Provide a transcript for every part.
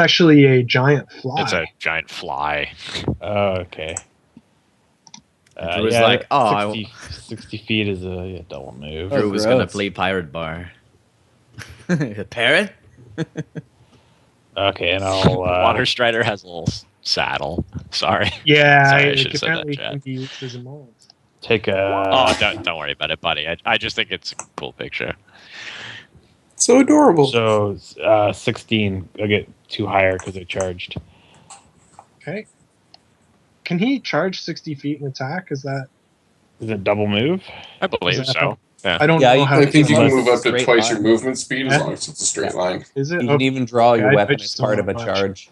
actually a giant fly. It's a giant fly. Oh, okay. Drew was like, 60 feet is a double move. Drew was gonna gross. play pirate bar. A parrot? Okay, and I'll... Water Strider has a little saddle. Sorry. Yeah, Sorry, I it should have said that, apparently chat. can be used as a mount. take a... Oh, don't worry about it, buddy. I just think it's a cool picture. So adorable. So, 16. I'll get 2 higher because I charged. Okay. Can he charge 60 feet and attack? Is it double move? I believe Is that so. Yeah. I don't Yeah, know you- how I think you can Unless move it's up to straight twice line. your movement speed as Yeah. long as it's a straight line. is it? You can even draw your Okay, I weapon as just part of a don't know much. charge.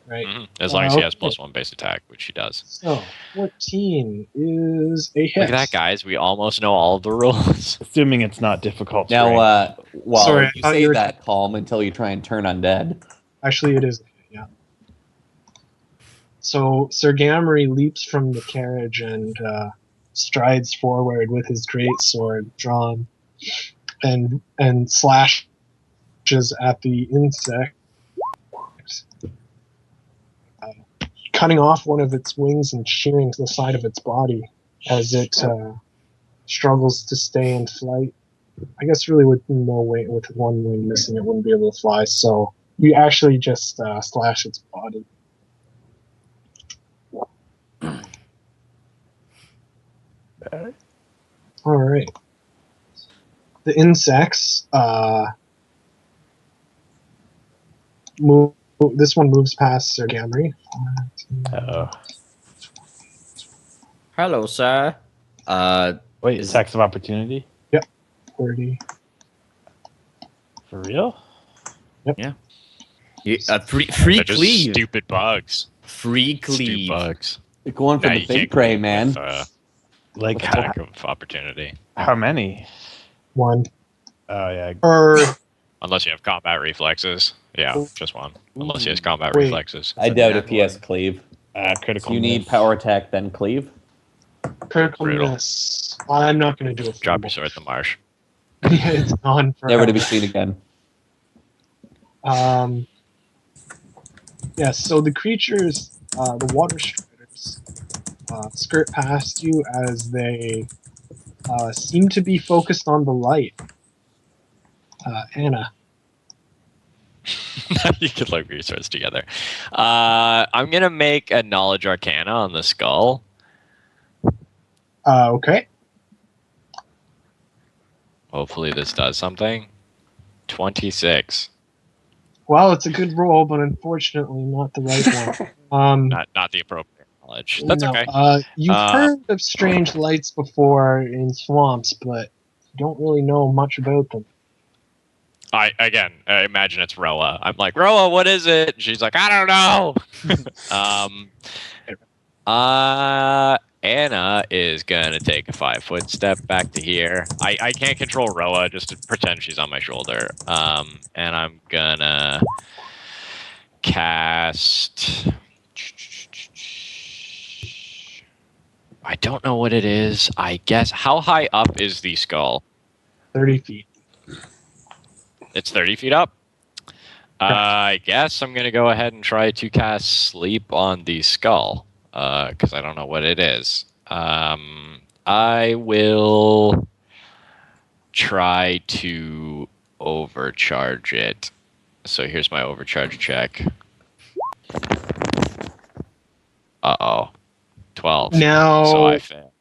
Right. Mhm. As long as he has Okay. +1 base attack, which he does. So 14 is a hit. Look at that, guys. We almost know all of the rules. Assuming it's not difficult Now, terrain. well, Sorry, I you thought say you were- that calm until you try and turn undead. Actually, it is. Yeah. So Sir Gamry leaps from the carriage and strides forward with his great sword drawn, and slashes at the insect, cutting off one of its wings and shearing the side of its body as it struggles to stay in flight. I guess really with no wing, with one wing missing, it wouldn't be able to fly. So you actually just slash its body. All right. The insects move. This one moves past Sir Gamry. Uh-oh. Hello, sir. Wait, attacks of opportunity? 30. For real? Free They're just cleave. stupid bugs. Free Stupid cleave. bugs. You're going for Nah, the you big can't prey, cleave man. with, Like, attack of opportunity. how many? One. Oh, yeah. Or Unless you have combat reflexes. Yeah, just one. Unless he has combat Wait. reflexes. I doubt if he has cleave. Critical You need miss. power attack, then cleave. critical Brutal. miss. I'm not going to do a Drop your fumble. sword in the marsh. It's gone forever. Never to be seen again. Yeah, so the creatures, the water striders, skirt past you as they seem to be focused on the light. Anna. You could look your swords together. I'm gonna make a knowledge arcana on the skull. Okay. Hopefully this does something. 26. Well, it's a good roll, but unfortunately not the right one. Not the appropriate knowledge. That's no, okay. You've heard of strange lights before in swamps, but you don't really know much about them. I imagine it's Roa. I'm like, Roa, what is it? She's like, I don't know. Anna is gonna take a 5-foot step back to here. I can't control Roa, just to pretend she's on my shoulder. And I'm gonna cast. I don't know what it is. I guess how high up is the skull? 30 feet. It's 30 feet up. I guess I'm gonna go ahead and try to cast sleep on the skull. Because I don't know what it is. I will try to overcharge it. So here's my overcharge check. 12. Now, So I fail.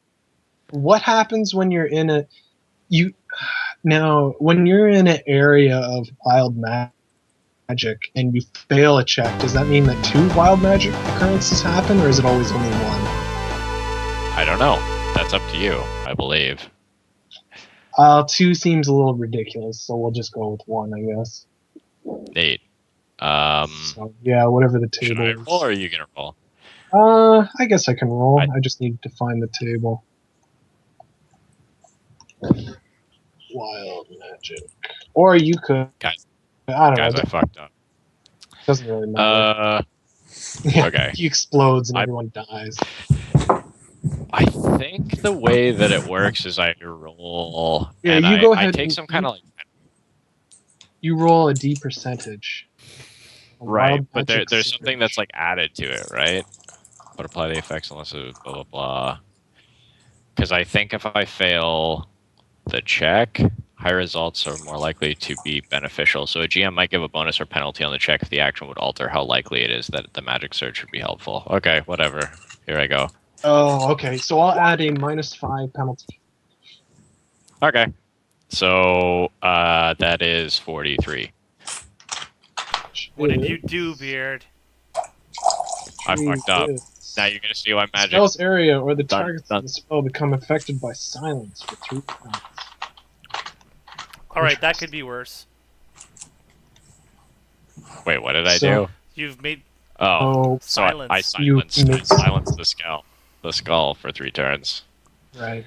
what happens when you're in a when you're in an area of wild magic and you fail a check, does that mean that 2 wild magic occurrences happen, or is it always only 1? I don't know. That's up to you, I believe. 2 seems a little ridiculous, so we'll just go with 1, I guess. Nate. So, yeah, whatever the Should table I is. roll or are you gonna roll? I guess I can roll. I just need to find the table. Wild magic. Or you could. Guys. I don't Guys, know. I fucked up. It doesn't really matter. Yeah, okay. He explodes and I- everyone dies. I think the way that it works is I roll Yeah, and you go I ahead take and- some kind of like You roll a D percentage. Right, wild but magic there's something that's surge. like added to it, right? But apply the effects unless it blah blah blah. Because I think if I fail the check, high results are more likely to be beneficial. So a GM might give a bonus or penalty on the check if the action would alter how likely it is that the magic surge would be helpful. Okay, whatever. Here I go. Oh, okay. So I'll add a -5 penalty. Okay. So that is 43. What did you do, Beard? I fucked up. Jesus. Now you're gonna see why The magic. spell's area or the Done, targets done. of the spell become affected by silence for 3 rounds. All right, that could be worse. Wait, what did I So- do? You've made Oh, Oh, so silence. I You silenced the skull for 3 turns. right.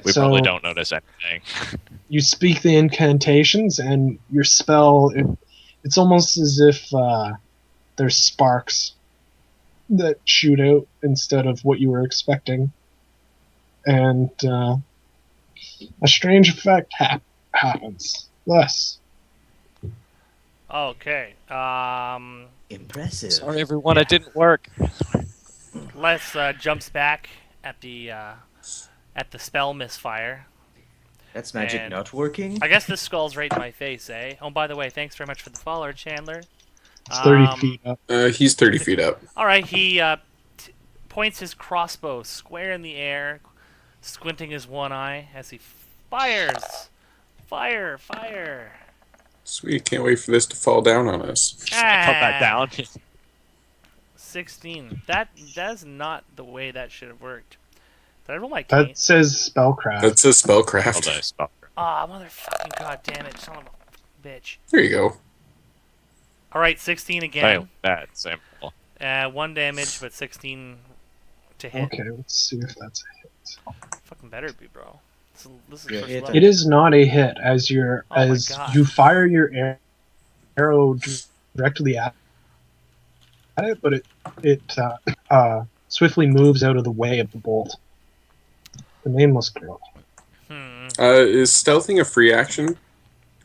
We So- probably don't notice anything. You speak the incantations, and your spell, it's almost as if there's sparks that shoot out instead of what you were expecting. And a strange effect happens. Thus, okay. Impressive. Sorry, everyone, it didn't work. Les jumps back at the spell misfire. That's magic And- not working. I guess this skull's right in my face, eh? Oh, by the way, thanks very much for the follow, Chandler. it's 30 Um, feet up. He's 30 feet up. All right, he points his crossbow square in the air, squinting his one eye as he fires. Fire! Fire! Sweet, can't wait for this to fall down on us. Put that down. 16. That's not the way that should have worked. Did I roll my That cane? says spellcraft. That's a Hold spellcraft. on, stop. Ah, motherfucking goddamn it, son of a bitch. There you go. All right, 16 Hey, again. that's simple. 1 damage, but 16 to hit. Okay, let's see if that's a hit. Fucking better be, bro. This is Yeah, first hit level. It is not a hit as Oh my as God. you fire your arrow directly at it, but it swiftly moves out of the way of the bolt. The nameless girl. Is stealthing a free action?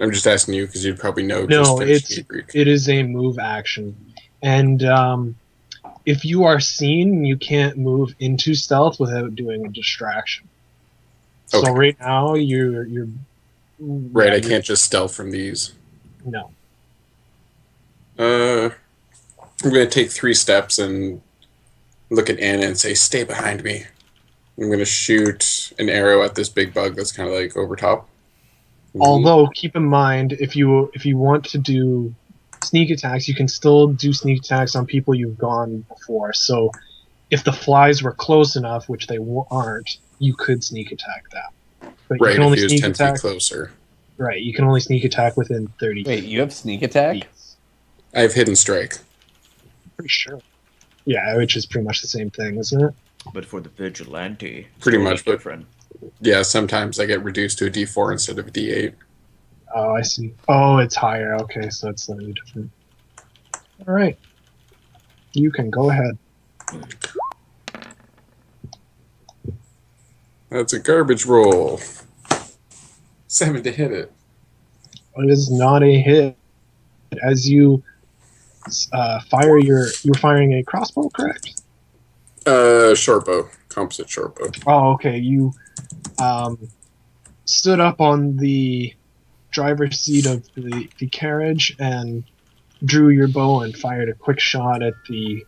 I'm just asking you because you'd probably know. No, just it's finishing Greek. it is a move action, and if you are seen, you can't move into stealth without doing a distraction. Okay. So right now you're Right, yeah, I you're- can't just stealth from these. No. I'm gonna take 3 steps and look at Anna and say, "Stay behind me." I'm gonna shoot an arrow at this big bug that's kind of like over top. Although keep in mind, if you want to do sneak attacks, you can still do sneak attacks on people you've gone before. So if the flies were close enough, which they aren't, you could sneak attack that. But right, you can only if he was sneak 10 attack. feet closer. Right, you can only sneak attack within 30 Wait, feet. you have sneak attack? I have hidden strike. Pretty sure. Yeah, which is pretty much the same thing, isn't it? But for the vigilante, it's Pretty totally much, but- different. Yeah, sometimes I get reduced to a D4 instead of a D8. Oh, I see. Oh, it's higher. Okay, so it's slightly different. All right. You can go ahead. That's a garbage roll. 7 to hit it. It is not a hit. As you fire you're firing a crossbow, correct? Short bow. Composite short bow. Oh, okay. You stood up on the driver's seat of the carriage and drew your bow and fired a quick shot at the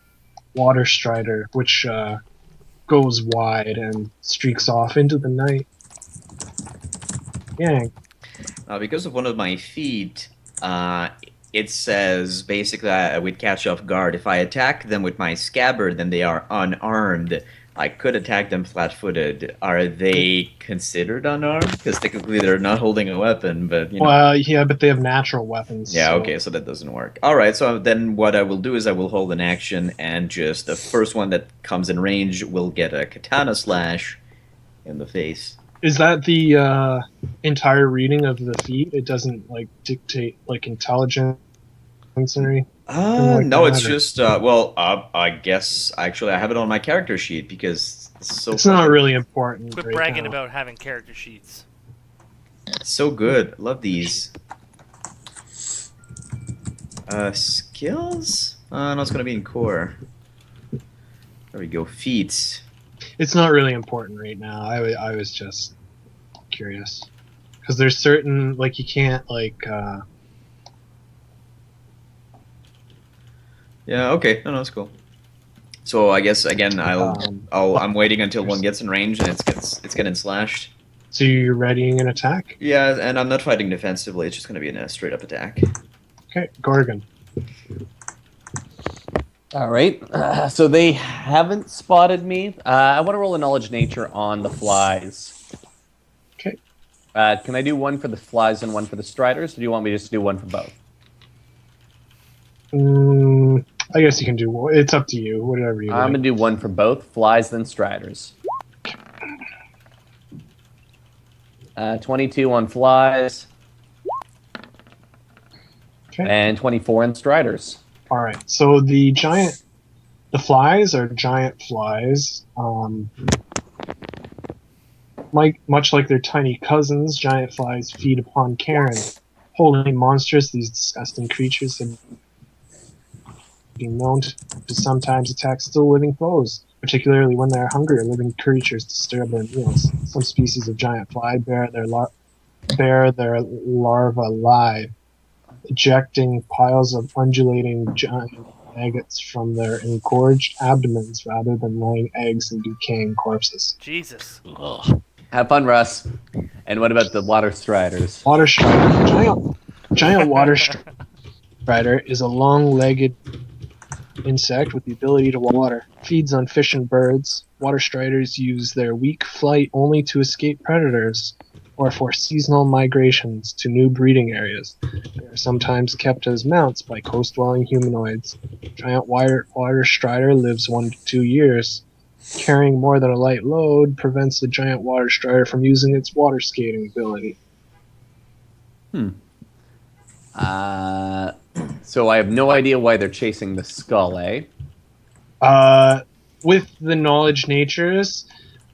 water strider, which goes wide and streaks off into the night. Yang. Because of one of my feet, it says basically I would catch off guard. If I attack them with my scabbard, then they are unarmed. I could attack them flat-footed. Are they considered unarmed? Because technically they're not holding a weapon, but you know. Well, yeah, but they have natural weapons. Yeah, so- okay, so that doesn't work. Alright, so then what I will do is I will hold an action, and just the first one that comes in range will get a katana slash in the face. Is that the entire reading of the feat? It doesn't like dictate like intelligence or anything like No, that, it's or- just, I guess, actually, I have it on my character sheet, because it's so It's not fucking- really important. Quit right bragging now. about having character sheets. It's so good. Love these. Skills? No, it's gonna be in core. There we go. Feats. It's not really important right now. I was just curious because there's certain like you can't like Yeah. Okay. No, it's cool. So I guess again, I'm waiting until one gets in range and it's getting slashed. so you're readying an attack. Yeah, and I'm not fighting defensively. It's just gonna be a straight up attack. Okay, Gorgon. All right. So they haven't spotted me. I want to roll a knowledge nature on the flies. Okay. Can I do one for the flies and one for the striders, or do you want me just to do one for both? I guess you can do. It's up to you. Whatever you. I'm like. gonna do one for both flies then striders. 22 on flies. Okay. And 24 on striders. All right. So the flies are giant flies. Much like their tiny cousins, giant flies feed upon carrion. Wholly monstrous, these disgusting creatures have been known to sometimes attack still living foes, particularly when they are hungry or living creatures disturb their meals. Some species of giant fly bear their larvae alive, ejecting piles of undulating giant maggots from their engorged abdomens rather than laying eggs and decaying corpses. Jesus. Ugh. Have fun, Russ. And what about the water striders? Water strider. Giant water strider is a long-legged insect with the ability to water. Feeds on fish and birds. Water striders use their weak flight only to escape predators or for seasonal migrations to new breeding areas. They are sometimes kept as mounts by coast-dwelling humanoids. Giant water strider lives 1 to 2 years. Carrying more than a light load prevents the giant water strider from using its water skating ability. So I have no idea why they're chasing the skull, eh? With the knowledge natures,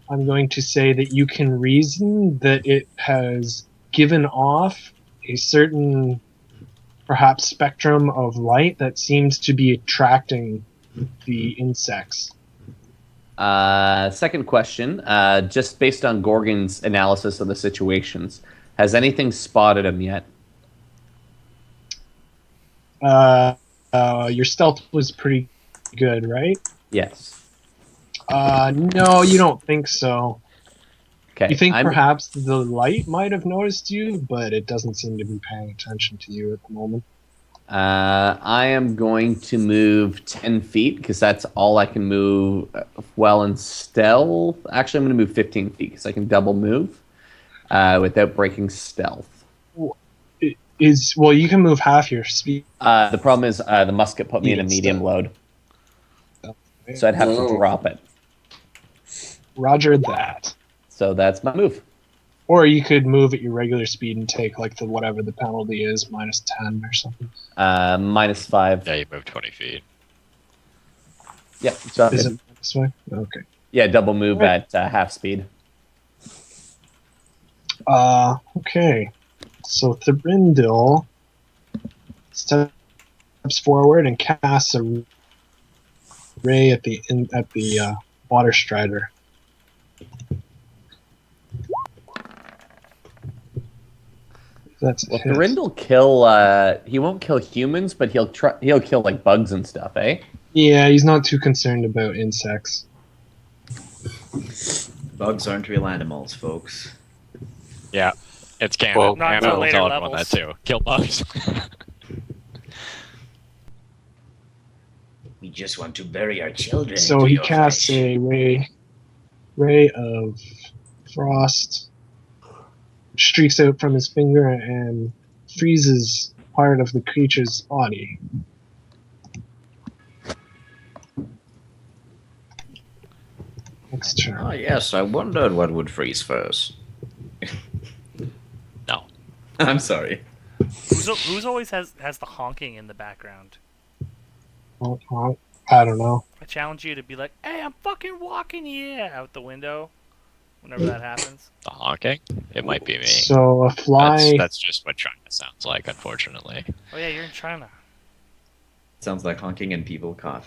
I'm going to say that you can reason that it has given off a certain, perhaps, spectrum of light that seems to be attracting the insects. Second question, just based on Gorgon's analysis of the situations, has anything spotted him yet? Your stealth was pretty good, right? Yes. No, you don't think so. Okay. You think perhaps the light might have noticed you, but it doesn't seem to be paying attention to you at the moment. I am going to move 10 feet because that's all I can move well in stealth. Actually, I'm going to move 15 feet because I can double move without breaking stealth. Well, you can move half your speed. The problem is the musket put me in a medium load. So I'd have to drop it. Roger that. So that's my move. Or you could move at your regular speed and take like whatever the penalty is, -10 or something. -5. Yeah, you move 20 feet. Yeah. So Is it this way? Okay. yeah, double move at half speed. Okay. So Thorindil steps forward and casts a ray at the water strider. That's Well, a hit. Thorindil he won't kill humans, but he'll kill like bugs and stuff, eh? Yeah, he's not too concerned about insects. Bugs aren't real animals, folks. Yeah, it's canon. Well, Not until Annabelle's later on levels. that too. Kill bugs. We just want to bury our children. So into he your casts flesh. a ray of frost, streaks out from his finger and freezes part of the creature's body. Next turn. Oh yes, I wondered what would freeze first. No. I'm sorry. Who's always has the honking in the background? I don't know. I challenge you to be like, "Hey, I'm fucking walking here!" out the window. Whenever that happens. The honking? It might be me. So a fly. That's just what China sounds like, unfortunately. Oh yeah, you're in China. Sounds like honking and people cough.